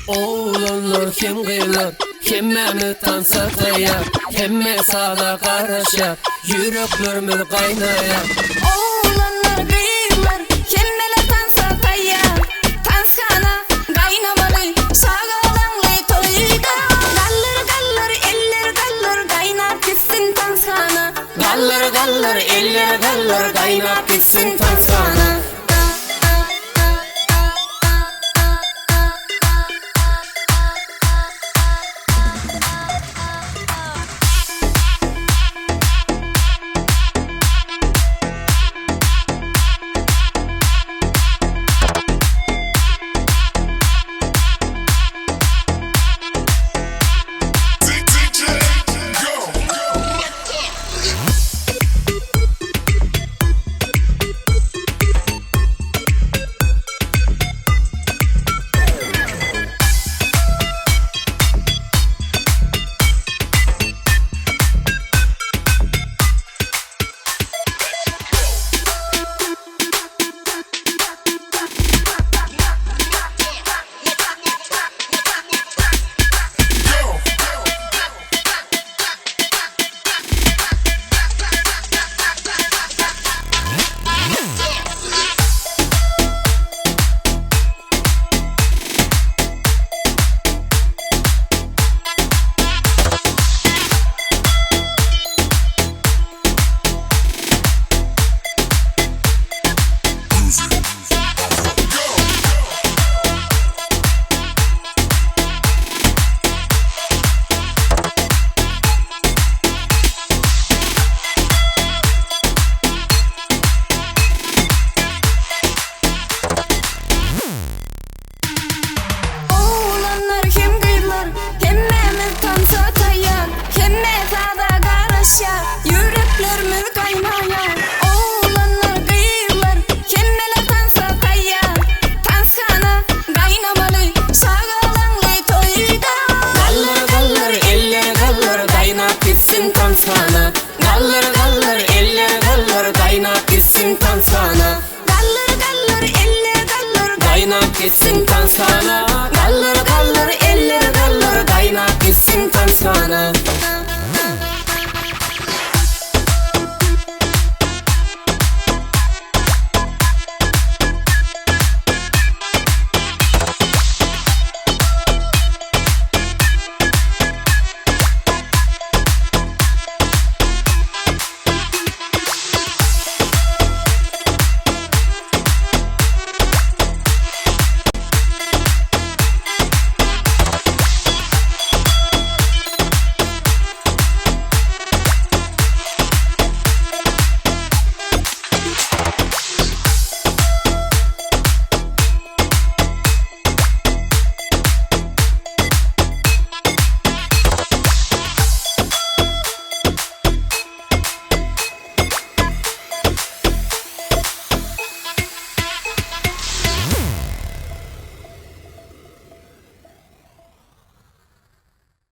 Oğlanlar hem kıyılar, hemmemi tansa dayar, hemme sağda karışar, yüreklerimiz kaynayar. Oğlanlar kıyılar, hemmeler tansa dayar, tansana kaynamalı, sağalanlı toyda. Gallar gallar eller gallar, kaynap gitsin tansana. Gallar gallar eller gallar, kaynap gitsin tansana. Tansana, gallar gallar eller gallar, kaynap gitsin tansana. Gallar gallar eller gallar, Kaynap gitsin tansana. Gallar gallar eller gallar, kaynap gitsin tansana.